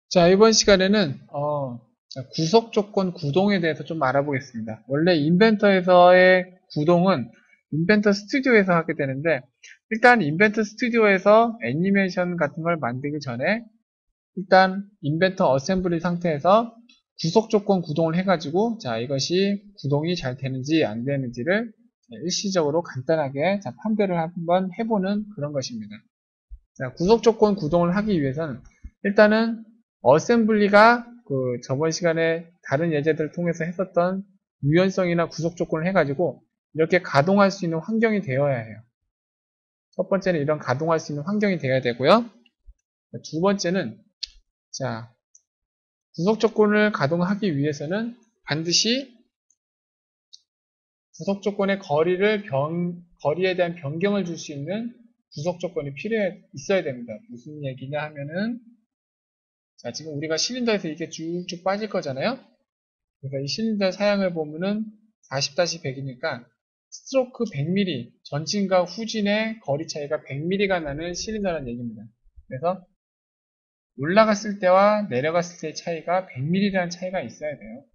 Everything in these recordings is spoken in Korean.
자, 이번 시간에는 구속 조건 구동에 대해서 좀 알아보겠습니다. 원래 인벤터에서의 구동은 인벤터 스튜디오에서 하게 되는데, 일단 인벤터 스튜디오에서 애니메이션 같은 걸 만들기 전에 일단 인벤터 어셈블리 상태에서 구속 조건 구동을 해가지고, 자, 이것이 구동이 잘 되는지 안 되는지를 일시적으로 간단하게 판별을 한번 해보는 그런 것입니다. 자, 구속 조건 구동을 하기 위해서는 일단은 어셈블리가 저번 시간에 다른 예제들을 통해서 했었던 유연성이나 구속 조건을 해가지고 이렇게 가동할 수 있는 환경이 되어야 해요. 첫 번째는 이런 가동할 수 있는 환경이 되어야 되고요. 두 번째는 자, 구속 조건을 가동하기 위해서는 반드시 구속 조건의 거리에 대한 변경을 줄 수 있는 구속 조건이 있어야 됩니다. 무슨 얘기냐 하면은 자, 지금 우리가 실린더에서 이게 쭉쭉 빠질 거잖아요? 그래서 이 실린더 사양을 보면은 40-100이니까 스트로크 100mm, 전진과 후진의 거리 차이가 100mm가 나는 실린더라는 얘기입니다. 그래서 올라갔을 때와 내려갔을 때의 차이가 100mm라는 차이가 있어야 돼요.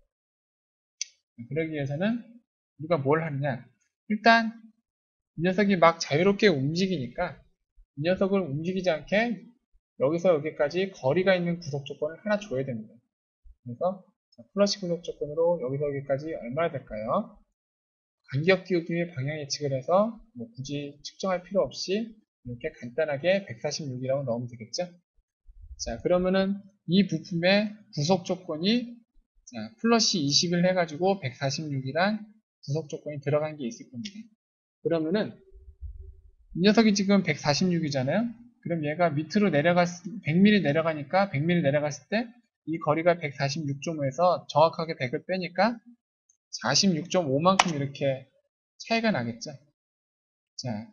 그러기 위해서는 우리가 뭘 하느냐? 일단 이 녀석이 막 자유롭게 움직이니까 이 녀석을 움직이지 않게 여기서 여기까지 거리가 있는 구속 조건을 하나 줘야 됩니다. 그래서 플러시 구속 조건으로 여기서 여기까지 얼마나 될까요? 간격 띄우기 방향 예측을 해서 뭐 굳이 측정할 필요 없이 이렇게 간단하게 146이라고 넣으면 되겠죠? 자, 그러면은 이 부품의 구속 조건이 자, 플러시 20을 해가지고 146이란 구속 조건이 들어간 게 있을 겁니다. 그러면은 이 녀석이 지금 146이잖아요? 그럼 얘가 밑으로 100mm 내려가니까 100mm 내려갔을 때 이 거리가 146.5에서 정확하게 100을 빼니까 46.5만큼 이렇게 차이가 나겠죠. 자,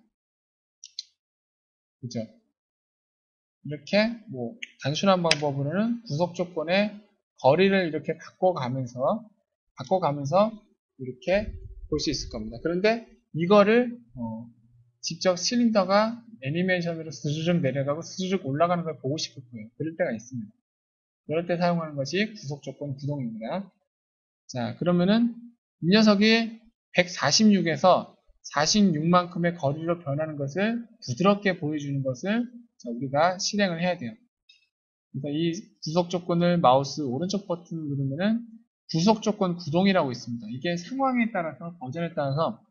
그죠? 이렇게 뭐 단순한 방법으로는 구속 조건의 거리를 이렇게 바꿔가면서 이렇게 볼 수 있을 겁니다. 그런데 이거를 직접 실린더가 애니메이션으로 스르륵 내려가고 스르륵 올라가는 걸 보고 싶을 거예요. 그럴 때가 있습니다. 그럴 때 사용하는 것이 구속 조건 구동입니다. 자, 그러면은 이 녀석이 146에서 46만큼의 거리로 변하는 것을 부드럽게 보여주는 것을 우리가 실행을 해야 돼요. 그래서 이 구속 조건을 마우스 오른쪽 버튼 누르면은 구속 조건 구동이라고 있습니다. 이게 상황에 따라서 버전에 따라서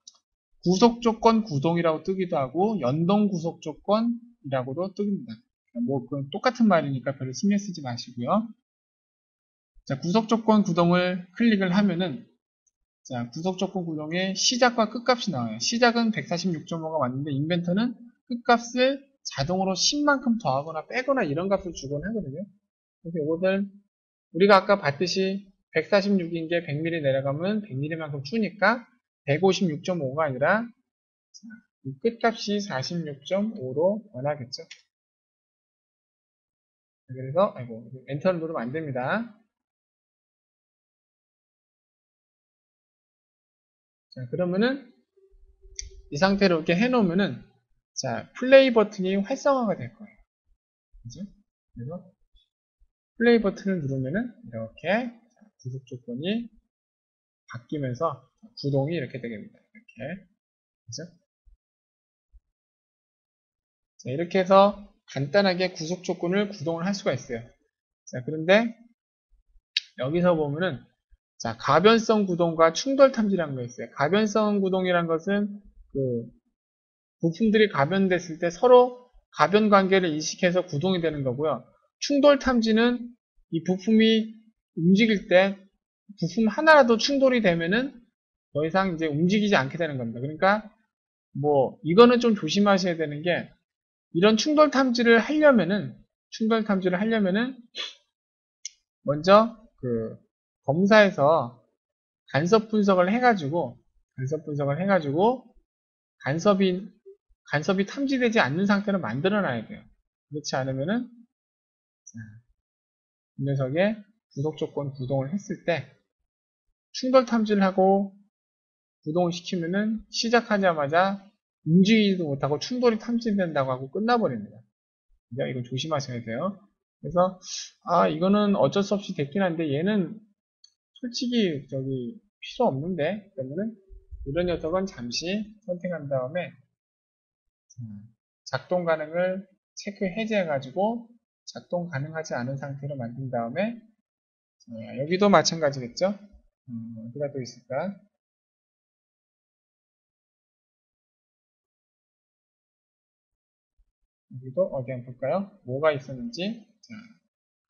구속 조건 구동이라고 뜨기도 하고 연동 구속 조건이라고도 뜹니다. 뭐 그건 똑같은 말이니까 별로 신경 쓰지 마시고요. 자, 구속 조건 구동을 클릭을 하면은 자, 구속 조건 구동의 시작과 끝값이 나와요. 시작은 146.5가 왔는데 인벤터는 끝값을 자동으로 10만큼 더하거나 빼거나 이런 값을 주곤 하거든요. 그래서 이것을 우리가 아까 봤듯이 146인 게 100mm 내려가면 100mm만큼 주니까 156.5가 아니라 이 끝값이 46.5로 변하겠죠. 그래서 아이고 엔터를 누르면 안 됩니다. 자, 그러면은 이 상태로 이렇게 해놓으면은 자, 플레이 버튼이 활성화가 될 거예요. 그죠? 그래서 플레이 버튼을 누르면은 이렇게 구속 조건이 바뀌면서 구동이 이렇게 되게 됩니다. 이렇게. 그죠? 자, 이렇게 해서 간단하게 구속 조건을 구동을 할 수가 있어요. 자, 그런데 여기서 보면은 자, 가변성 구동과 충돌 탐지라는 거 있어요. 가변성 구동이란 것은 그 부품들이 가변됐을 때 서로 가변 관계를 인식해서 구동이 되는 거고요. 충돌 탐지는 이 부품이 움직일 때 부품 하나라도 충돌이 되면은 더 이상 이제 움직이지 않게 되는 겁니다. 그러니까 뭐 이거는 좀 조심하셔야 되는 게 이런 충돌 탐지를 하려면은 먼저 그 검사에서 간섭 분석을 해가지고 간섭이 간섭이 탐지되지 않는 상태로 만들어 놔야 돼요. 그렇지 않으면은 이 녀석의 구속 조건 구동을 했을 때 충돌 탐지를 하고 구동을 시키면은 시작하자마자 움직이지도 못하고 충돌이 탐지된다고 하고 끝나버립니다. 이거 조심하셔야 돼요. 그래서 이거는 어쩔 수 없이 됐긴 한데 얘는 솔직히 저기 필요 없는데 그러면은 이런 녀석은 잠시 선택한 다음에 작동 가능을 체크 해제해 가지고 작동 가능하지 않은 상태로 만든 다음에 여기도 마찬가지겠죠. 어디가 또 있을까? 여기도 어디 한번 볼까요? 뭐가 있었는지. 자,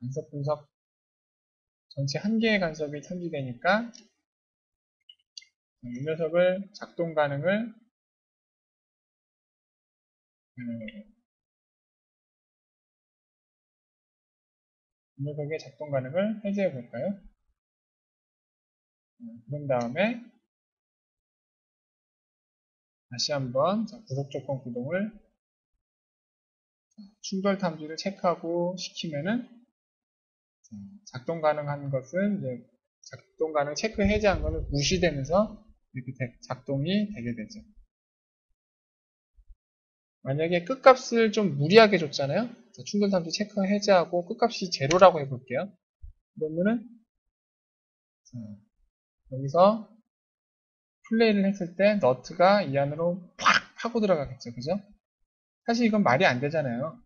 간섭 분석 전체 한 개의 간섭이 탐지되니까 이 녀석을 작동 가능을 이 녀석의 작동 가능을 해제해 볼까요? 그런 다음에 다시 한번 구속 조건 구동을 충돌 탐지를 체크하고 시키면은 작동 가능한 것은 이제 작동 가능 체크 해제한 것은 무시되면서 이렇게 작동이 되게 되죠. 만약에 끝값을 좀 무리하게 줬잖아요. 충돌 탐지 체크 해제하고 끝값이 제로라고 해볼게요. 그러면은 여기서 플레이를 했을 때 너트가 이 안으로 팍 파고 들어가겠죠. 그죠? 사실 이건 말이 안 되잖아요.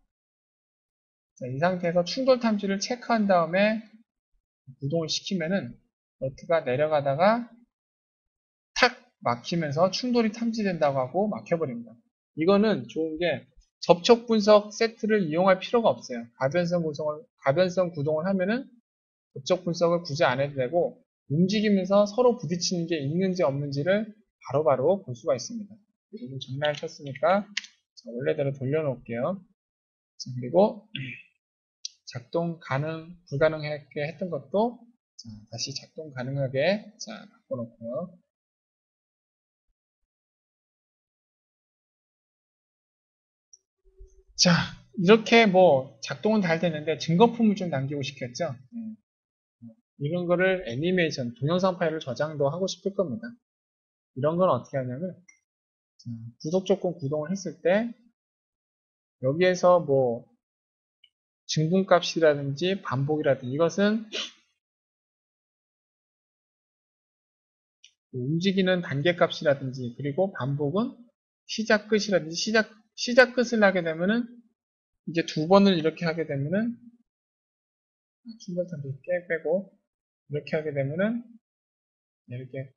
자, 이 상태에서 충돌 탐지를 체크한 다음에 구동을 시키면은 너트가 내려가다가 탁 막히면서 충돌이 탐지된다고 하고 막혀버립니다. 이거는 좋은 게 접촉 분석 세트를 이용할 필요가 없어요. 가변성 구동을 하면은 접촉 분석을 굳이 안 해도 되고 움직이면서 서로 부딪히는 게 있는지 없는지를 바로바로 볼 수가 있습니다. 그리고 장난을 쳤으니까 원래대로 돌려놓을게요. 그리고 작동 가능, 불가능하게 했던 것도 다시 작동 가능하게 바꿔놓고요. 자, 이렇게 뭐 작동은 잘 되는데 증거품을 좀 남기고 싶겠죠? 이런 거를 애니메이션, 동영상 파일로 저장도 하고 싶을 겁니다. 이런 건 어떻게 하냐면 구속 조건 구동을 했을 때 여기에서 뭐 증분값이라든지 반복이라든지 이것은 움직이는 단계값이라든지 그리고 반복은 시작 끝이라든지 시작 끝을 하게 되면은 이제 두 번을 이렇게 하게 되면은 충돌탄도 빼고 이렇게 하게 되면은 이렇게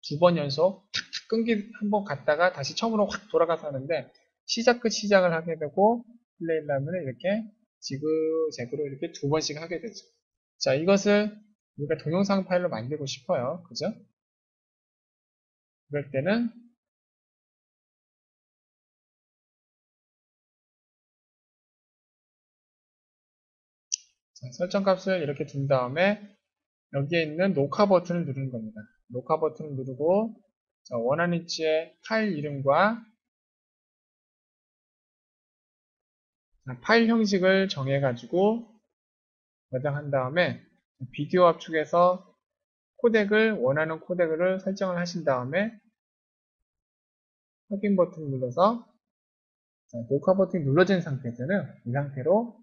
두 번 연속 탁탁 끊기 한 번 갔다가 다시 처음으로 확 돌아가서 하는데 시작 끝 시작을 하게 되고 플레이를 하면 이렇게 지그재그로 이렇게 두 번씩 하게 되죠. 자, 이것을 우리가 동영상 파일로 만들고 싶어요. 그죠? 그럴 때는 자, 설정 값을 이렇게 둔 다음에 여기에 있는 녹화 버튼을 누르는 겁니다. 녹화 버튼을 누르고 자, 원하는 위치에 파일 이름과 파일 형식을 정해가지고 저장한 다음에 비디오 압축해서 원하는 코덱을 설정을 하신 다음에 확인 버튼을 눌러서 녹화 버튼이 눌러진 상태잖아요. 이 상태로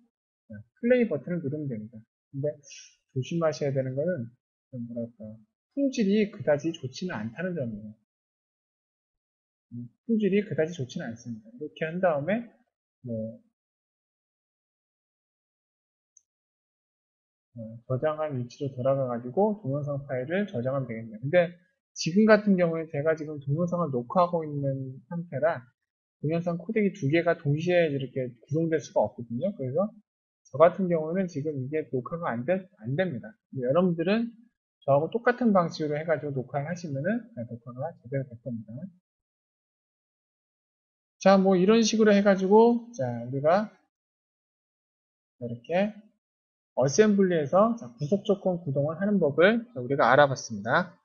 플레이 버튼을 누르면 됩니다. 근데 조심하셔야 되는 거는 뭐랄까 품질이 그다지 좋지는 않다는 점이에요. 품질이 그다지 좋지는 않습니다. 이렇게 한 다음에 뭐 저장한 위치로 돌아가가지고 동영상 파일을 저장하면 되겠네요. 근데 지금 같은 경우에 제가 지금 동영상을 녹화하고 있는 상태라 동영상 코덱이 두 개가 동시에 이렇게 구성될 수가 없거든요. 그래서 저 같은 경우는 지금 이게 녹화가 안 됩니다. 여러분들은 저하고 똑같은 방식으로 해가지고 녹화를 하시면은 녹화가 제대로 될 겁니다. 자, 뭐 이런 식으로 해가지고 자 우리가 이렇게 어셈블리에서 구속 조건 구동을 하는 법을 우리가 알아봤습니다.